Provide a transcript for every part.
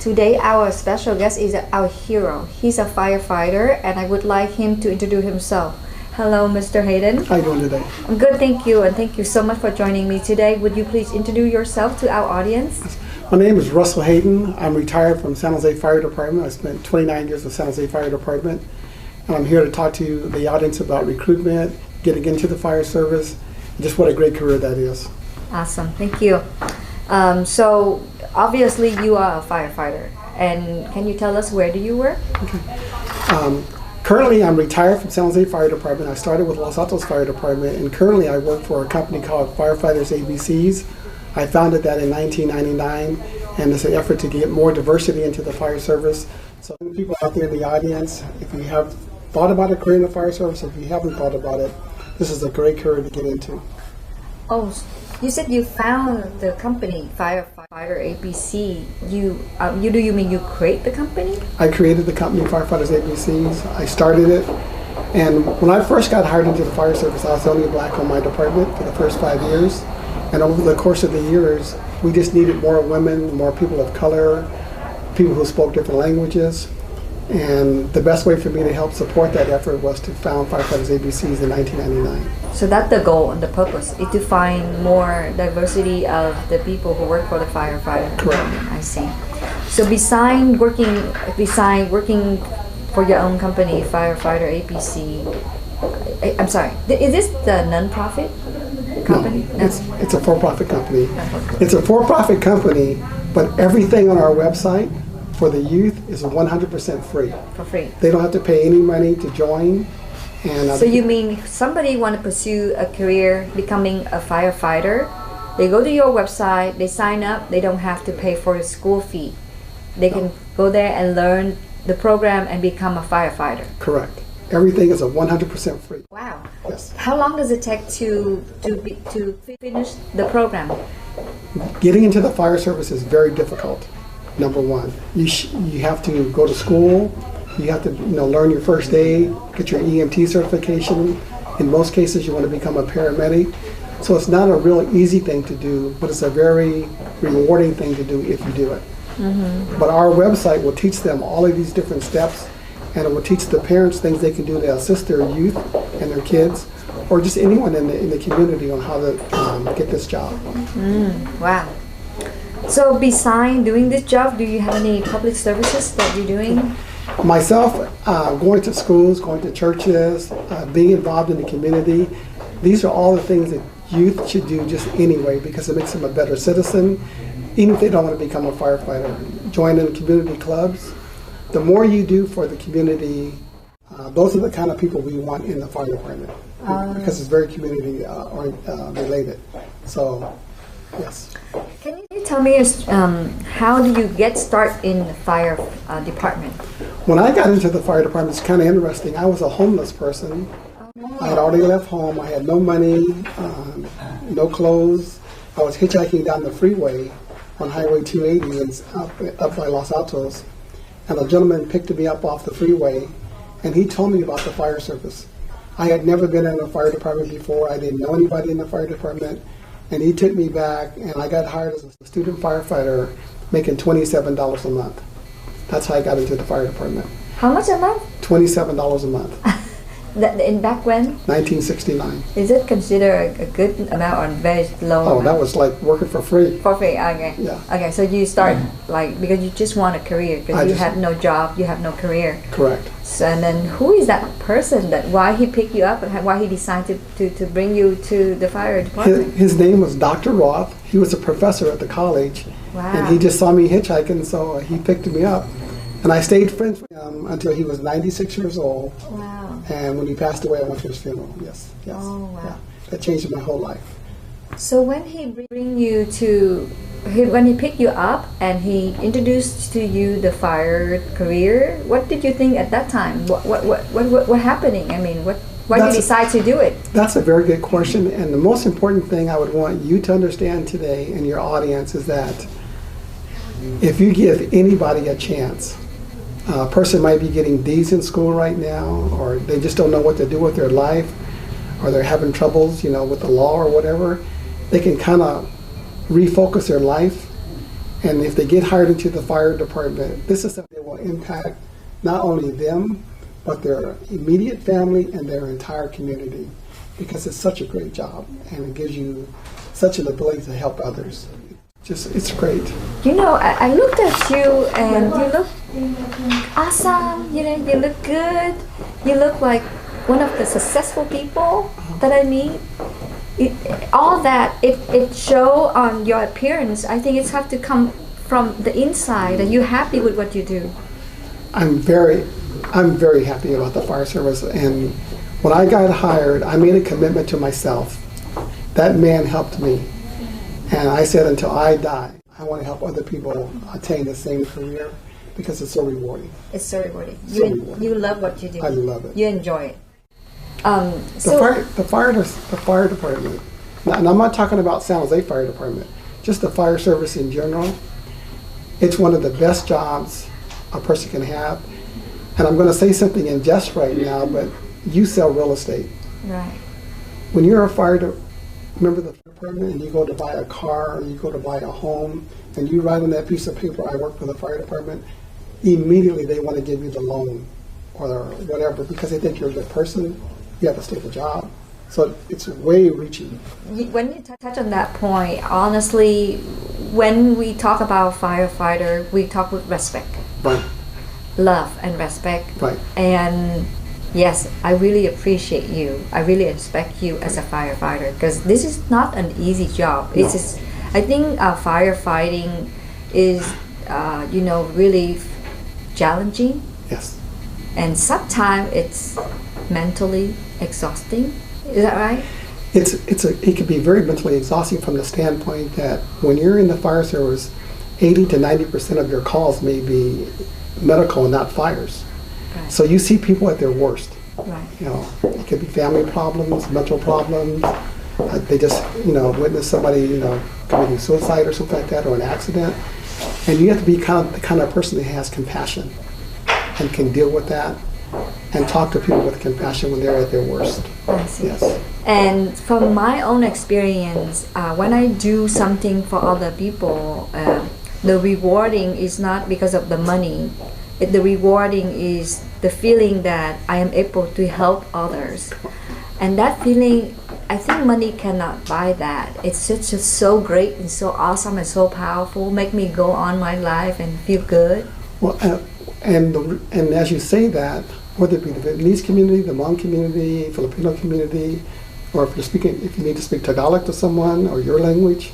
Today our special guest is our hero. He's a firefighter and I would like him to introduce himself. Hello, Mr. Hayden. How are you doing today? I'm good, thank you, and thank you so much for joining me today. Would you please introduce yourself to our audience? My name is Russell Hayden. I'm retired from San Jose Fire Department. I spent 29 years with San Jose Fire Department. And I'm here to talk to the audience about recruitment, getting into the fire service, just what a great career that is. Awesome, thank you. So obviously you are a firefighter, and can you tell us where do you work? Okay. Currently I'm retired from San Jose Fire Department. I started with Los Altos Fire Department, and currently I work for a company called Firefighters ABCs. I founded that in 1999, and it's an effort to get more diversity into the fire service. So people out there in the audience, if you have thought about a career in the fire service, if you haven't thought about it, this is a great career to get into. Oh, you said you found the company Firefighter ABC. You mean you create the company? I created the company Firefighters ABCs. I started it, and when I first got hired into the fire service, I was the only black on my department for the first 5 years. And over the course of the years, we just needed more women, more people of color, people who spoke different languages. And the best way for me to help support that effort was to found Firefighters ABCs in 1999. So that's the goal and the purpose, is to find more diversity of the people who work for the firefighter. Correct. I see. So besides working for your own company, Firefighter APC, I'm sorry, is this the non-profit company? No, it's a for-profit company. It's a for-profit company, but everything on our website for the youth is 100% free. For free. They don't have to pay any money to join. And so you mean if somebody want to pursue a career becoming a firefighter, they go to your website, they sign up, they don't have to pay for the school fee. They can go there and learn the program and become a firefighter. Correct. Everything is 100% free. Wow. Yes. How long does it take to finish the program? Getting into the fire service is very difficult. Number one, you have to go to school. You have to learn your first aid, get your EMT certification. In most cases, you want to become a paramedic. So it's not a real easy thing to do, but it's a very rewarding thing to do if you do it. Mm-hmm. But our website will teach them all of these different steps, and it will teach the parents things they can do to assist their youth and their kids, or just anyone in the community on how to get this job. Wow. So besides doing this job, do you have any public services that you're doing? Myself, going to schools, going to churches, being involved in the community, these are all the things that youth should do just anyway, because it makes them a better citizen, even if they don't want to become a firefighter. Join in community clubs. The more you do for the community, those are the kind of people we want in the fire department, because it's very community related. So, yes. Can you tell me how do you get started in the fire department? When I got into the fire department, it's kind of interesting. I was a homeless person. I had already left home. I had no money, no clothes. I was hitchhiking down the freeway on Highway 280 and up by Los Altos. And a gentleman picked me up off the freeway, and he told me about the fire service. I had never been in a fire department before. I didn't know anybody in the fire department. And he took me back, and I got hired as a student firefighter, making $27 a month. That's how I got into the fire department. How much a month? $27 a month. In back when? 1969. Is it considered a good amount or very low amount? That was like working for free. For free, okay. Yeah. Okay, so you start because you just want a career, because you have no job, you have no career. Correct. So, and then who is that person why he picked you up and why he decided to bring you to the fire department? His name was Dr. Roth. He was a professor at the college. Wow. And he just saw me hitchhiking, so he picked me up. And I stayed friends with him until he was 96 years old. Wow. And when he passed away, I went to his funeral. Yes. Oh, wow. Yeah. That changed my whole life. So when he when he picked you up and he introduced to you the fire career, what did you think at that time? What happening? I mean, why did you decide to do it? That's a very good question. And the most important thing I would want you to understand today and your audience is that if you give anybody a chance, a person might be getting D's in school right now, or they just don't know what to do with their life, or they're having troubles, with the law or whatever. They can kind of refocus their life And if they get hired into the fire department, this is something that will impact not only them, but their immediate family and their entire community, because it's such a great job and it gives you such an ability to help others. It's great. You know, I looked at you and you look awesome. You know, you look good. You look like one of the successful people that I meet. All that it show on your appearance. I think it's have to come from the inside that you're happy with what you do. I'm very happy about the fire service, and when I got hired, I made a commitment to myself. That man helped me, and I said until I die, I want to help other people attain the same career because it's so rewarding. It's so rewarding. Rewarding. You love what you do. I love it. You enjoy it. The fire department, and I'm not talking about San Jose Fire Department, just the fire service in general. It's one of the best jobs a person can have. And I'm going to say something in jest right now, but you sell real estate. Right. When you're a member of the fire department and you go to buy a car or you go to buy a home and you write on that piece of paper, I work for the fire department, immediately they want to give you the loan or whatever because they think you're a good person, you have a stable job. So it's way reaching. When you touch on that point, honestly, when we talk about firefighter, we talk with respect. Right. Love and respect. Right. And yes, I really appreciate you. I really respect you as a firefighter because this is not an easy job. No. I think firefighting is, really challenging. Yes. And sometimes it's mentally exhausting. Is that right? It can be very mentally exhausting from the standpoint that when you're in the fire service, 80 to 90% of your calls may be medical and not fires. Right. So you see people at their worst. Right. It could be family problems, mental problems. They just, witness somebody, committing suicide or something like that, or an accident. And you have to be the kind of person that has compassion and can deal with that and talk to people with compassion when they're at their worst. I see. Yes. And from my own experience, when I do something for other people, the rewarding is not because of the money. The rewarding is the feeling that I am able to help others. And that feeling, I think money cannot buy that. It's just so great and so awesome and so powerful, make me go on my life and feel good. Well, and as you say that, whether it be the Vietnamese community, the Hmong community, Filipino community, or if you need to speak Tagalog to someone or your language,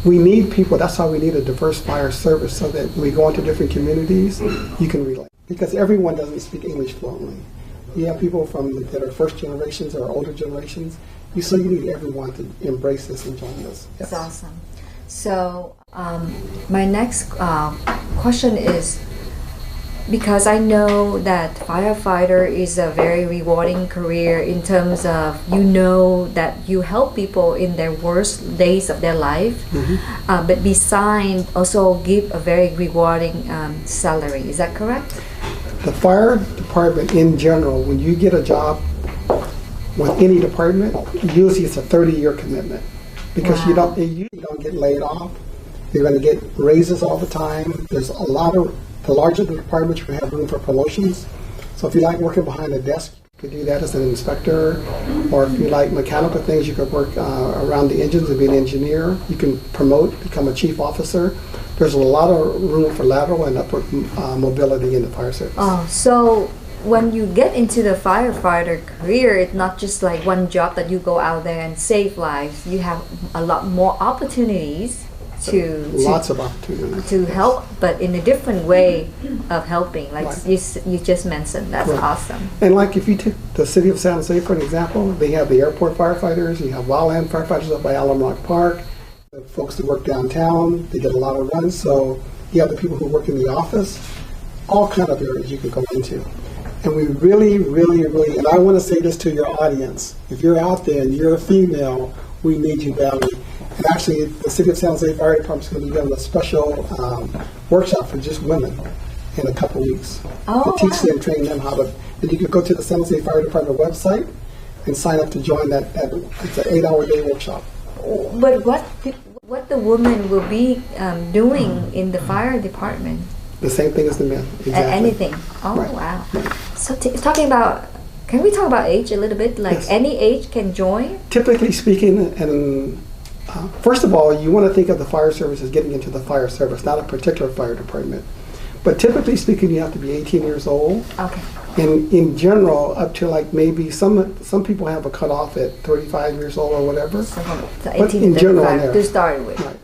we need people. That's why we need a diverse fire service, so that when we go into different communities, you can relate. Because everyone doesn't speak English fluently. You have people that are first generations or older generations. You need everyone to embrace this and join us. Yes. That's awesome. So my next question is, because I know that firefighter is a very rewarding career in terms of that you help people in their worst days of their life, Mm-hmm. but besides also give a very rewarding salary. Is that correct? The fire department in general, when you get a job with any department, usually it's a 30-year commitment because Wow. you don't get laid off. You're going to get raises all the time. There's the larger the department, you have room for promotions. So if you like working behind a desk, you could do that as an inspector. Or if you like mechanical things, you could work around the engines and be an engineer. You can promote, become a chief officer. There's a lot of room for lateral and upward mobility in the fire service. Oh, so when you get into the firefighter career, it's not just like one job that you go out there and save lives. You have a lot more opportunities Lots of opportunities to help, but in a different way of helping, like Right. you just mentioned. That's Right. awesome. And like if you take the city of San Jose for an example, they have the airport firefighters, you have wildland firefighters up by Alum Rock Park, the folks that work downtown, they get a lot of runs, so you have the people who work in the office, all kind of areas you can go into. And we really, really, really, and I want to say this to your audience, if you're out there and you're a female, we need you badly. And actually, the City of San Jose Fire Department is going to be doing a special workshop for just women in a couple weeks. Oh, to teach them, train them how to. And you can go to the San Jose Fire Department website and sign up to join that. It's an 8-hour day workshop. But what what the woman will be doing in the fire department. The same thing as the men. Exactly. Anything. Oh, Right. wow. So talking about, can we talk about age a little bit? Like Yes. any age can join? Typically speaking, and first of all, you want to think of the fire service as getting into the fire service, not a particular fire department. But typically speaking, you have to be 18 years old. Okay. And in general, up to like maybe some people have a cutoff at 35 years old or whatever. So But 18 in to general, 35 yeah. to start with. Right.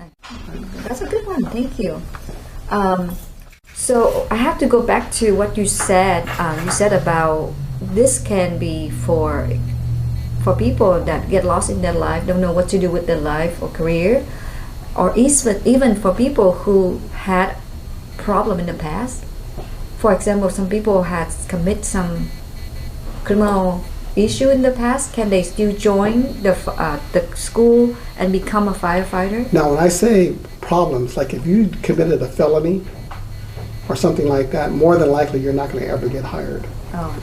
That's a good one. Thank you. So I have to go back to what you said. You said about this can be for people that get lost in their life, don't know what to do with their life or career, or even for people who had problem in the past. For example, some people had commit some criminal issue in the past. Can they still join the school and become a firefighter? Now, when I say problems, like if you committed a felony or something like that, more than likely you're not going to ever get hired. Oh.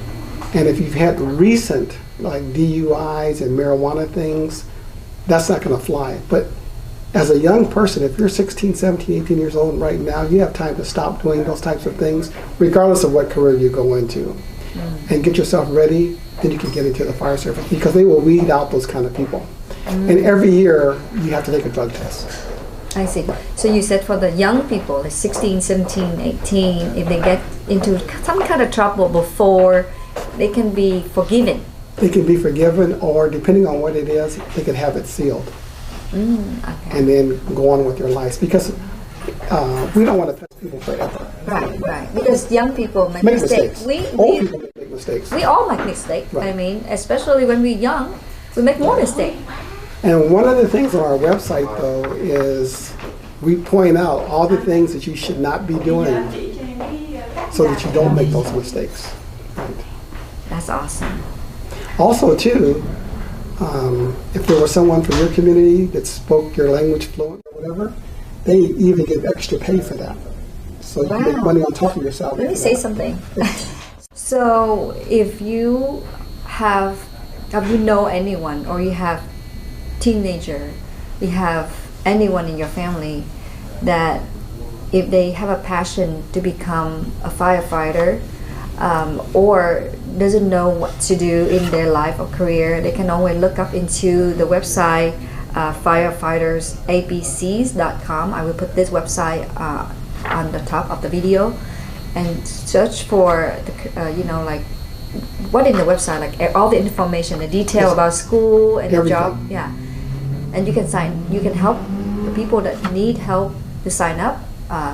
And if you've had recent like DUIs and marijuana things, that's not going to fly. But as a young person, if you're 16, 17, 18 years old right now, you have time to stop doing those types of things, regardless of what career you go into, and get yourself ready. Then you can get into the fire service because they will weed out those kind of people. And every year you have to take a drug test. I see. So you said for the young people, like 16, 17, 18, if they get into some kind of trouble before, they can be forgiven. They can be forgiven, or depending on what it is, they can have it sealed. Okay. And then go on with their lives, because we don't want to test people forever. Right. Because young people make Make mistakes. mistakes. Old people make mistakes. We all make mistakes. Right. I mean, especially when we're young, we make more mistakes. And one of the things on our website, though, is we point out all the things that you should not be doing so that you don't make those mistakes. Right. That's awesome. Also, too, if there was someone from your community that spoke your language fluent or whatever, they even get extra pay for that. So you make money on top of your salary. Let me say something. So if you know anyone, or you have teenager, you have anyone in your family that if they have a passion to become a firefighter, or doesn't know what to do in their life or career, they can always look up into the website firefightersabcs.com. I will put this website on the top of the video, and search for like what in the website, like all the information, the detail about school and the job. Yeah, and you can help the people that need help to sign up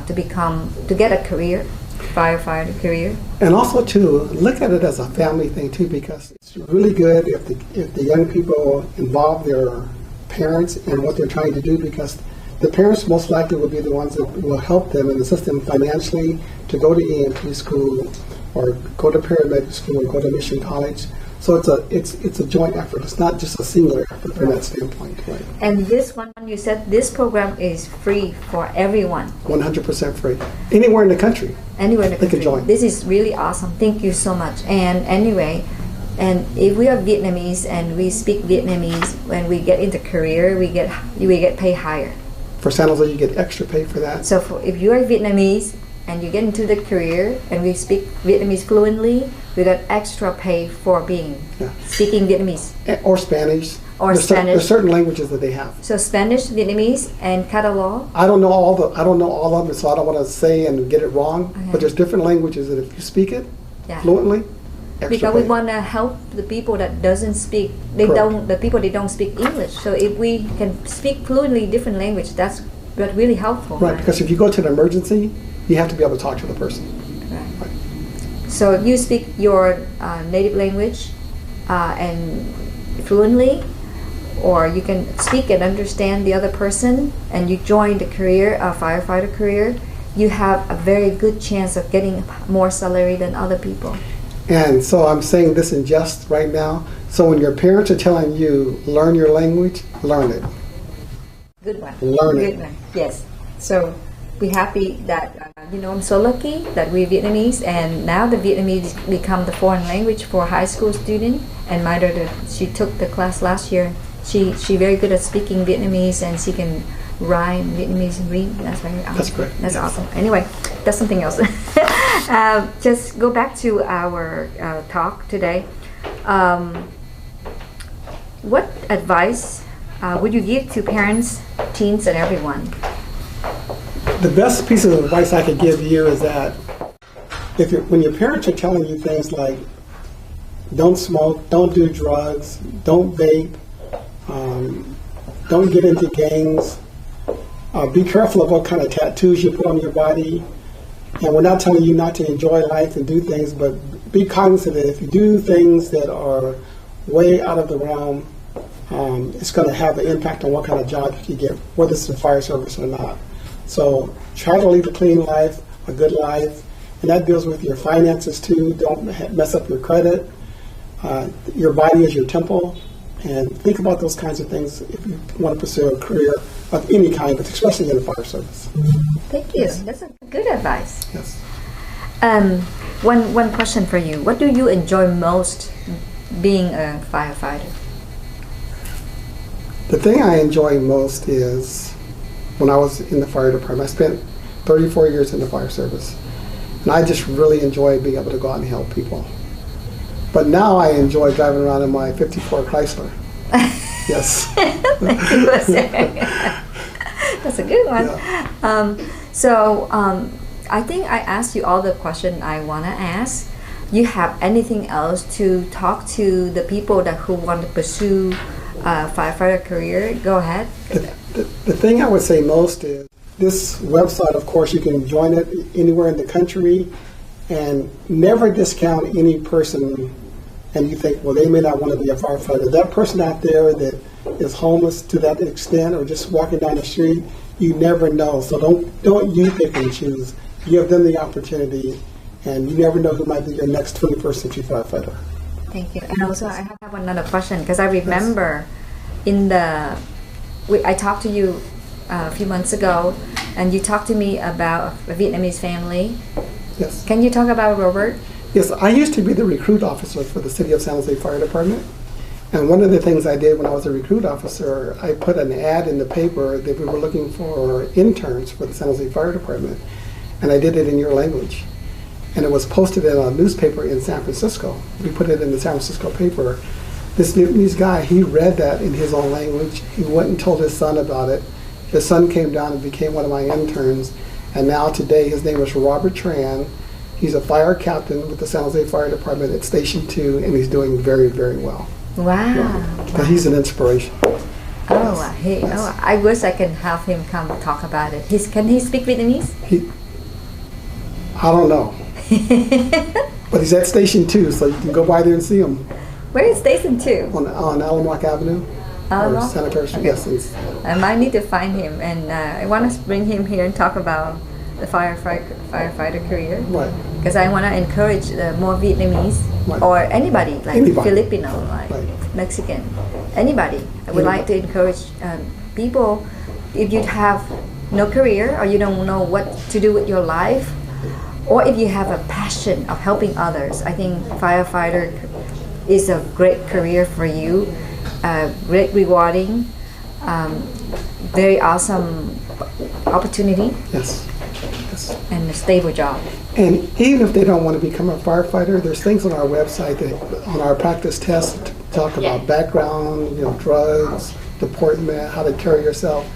to get a career, firefighter career. And also, too, look at it as a family thing, too, because it's really good if the young people involve their parents in what they're trying to do, because the parents most likely will be the ones that will help them and assist them financially to go to EMT school or go to paramedic school or go to mission college. So it's a joint effort. It's not just a singular effort from that standpoint. Right. And this one, you said this program is free for everyone. 100% free. Anywhere in the country. Anywhere in the country. They can join. This is really awesome. Thank you so much. And anyway, and if we are Vietnamese and we speak Vietnamese, when we get into career, we get paid higher. For San Jose, you get extra pay for that. So if you are Vietnamese and you get into the career and we speak Vietnamese fluently, we got extra pay for speaking Vietnamese. Or Spanish. There's certain languages that they have. So Spanish, Vietnamese, and Catalan. I don't know all of them, so I don't want to say and get it wrong. Okay. But there's different languages that if you speak it fluently, extra because pay. we want to help the people that doesn't speak. They don't speak English. So if we can speak fluently different language, that's really helpful. Right, because if you go to an emergency, you have to be able to talk to the person. Right. So you speak your native language and fluently, or you can speak and understand the other person, and you join the career, firefighter career, you have a very good chance of getting more salary than other people. And so I'm saying this in jest right now. So when your parents are telling you, learn your language, learn it. Good one. Learn Good it. one. Yes. So we're happy that, I'm so lucky that we're Vietnamese, and now the Vietnamese become the foreign language for high school student. And my daughter, she took the class last year. She very good at speaking Vietnamese, and she can Rhyme, Vietnamese read. That's very awesome. That's correct. That's awesome. Anyway, that's something else. Just go back to our talk today. What advice would you give to parents, teens, and everyone? The best piece of advice I could give you is that when your parents are telling you things like, don't smoke, don't do drugs, don't vape, don't get into gangs, be careful of what kind of tattoos you put on your body. And we're not telling you not to enjoy life and do things, but be cognizant that if you do things that are way out of the realm, it's going to have an impact on what kind of job you can get, whether it's the fire service or not. So try to lead a clean life, a good life, and that deals with your finances too. Don't mess up your credit. Your body is your temple, and think about those kinds of things if you want to pursue a career of any kind, but especially in the fire service. Thank you. Yes. That's a good advice. Yes. One question for you. What do you enjoy most being a firefighter? The thing I enjoy most is when I was in the fire department. I spent 34 years in the fire service, and I just really enjoy being able to go out and help people. But now I enjoy driving around in my '54 Chrysler. Yes. Thank you for sharing. That's a good one. Yeah. I think I asked you all the questions I want to ask. You have anything else to talk to the people who want to pursue a firefighter career? Go ahead. The thing I would say most is this website, of course, you can join it anywhere in the country, and never discount any person and you think, well, they may not want to be a firefighter. That person out there that is homeless to that extent or just walking down the street, you never know. So don't you pick and choose. Give them the opportunity, and you never know who might be your next 21st century firefighter. Thank you. And also, I have another question, because I remember I talked to you a few months ago, and you talked to me about a Vietnamese family. Yes. Can you talk about Robert? Yes, I used to be the recruit officer for the City of San Jose Fire Department. And one of the things I did when I was a recruit officer, I put an ad in the paper that we were looking for interns for the San Jose Fire Department. And I did it in your language. And it was posted in a newspaper in San Francisco. We put it in the San Francisco paper. This Vietnamese guy, he read that in his own language. He went and told his son about it. His son came down and became one of my interns. And now today, his name is Robert Tran. He's a fire captain with the San Jose Fire Department at Station 2, and he's doing very, very well. Wow. But he's an inspiration. Oh, I wish I can have him come talk about it. Can he speak Vietnamese? I don't know. But he's at Station 2, so you can go by there and see him. Where is Station 2? On Alamoc Avenue. Or Santa Cruz. Okay. Yes. I might need to find him, and I want to bring him here and talk about the firefighter career. Right. Because I want to encourage more Vietnamese, right, or anybody, like Filipino, like Mexican, anybody. I would like to encourage people, if you have no career or you don't know what to do with your life, or if you have a passion of helping others, I think firefighter is a great career for you, great rewarding, very awesome opportunity. Yes. And a stable job. And even if they don't want to become a firefighter, there's things on our website that on our practice tests talk about background, drugs, deportment, how to carry yourself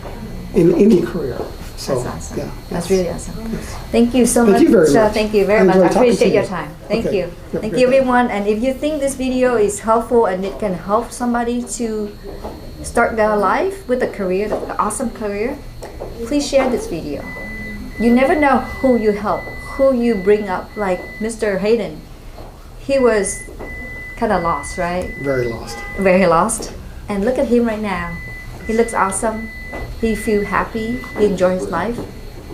in any career. So, that's awesome. Yeah, that's really awesome. Yes. Thank you so much. Thank you very much. Thank you very much. I appreciate your time. Thank you. Thank you, everyone. And if you think this video is helpful and it can help somebody to start their life with a career, an awesome career, please share this video. You never know who you help, who you bring up. Like Mr. Hayden, he was kind of lost, right? Very lost. Very lost. And look at him right now. He looks awesome. He feels happy. He enjoys his life.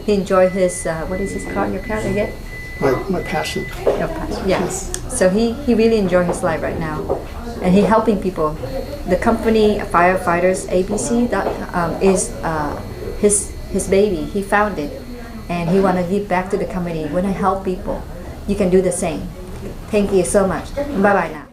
He enjoys his, what is his car, your car again? My passion. Your passion, yes. So he really enjoys his life right now. And he's helping people. The company, Firefighters ABC, is his baby. He found it. And he want to give back to the community. When I help people, you can do the same. Thank you so much. Bye-bye now.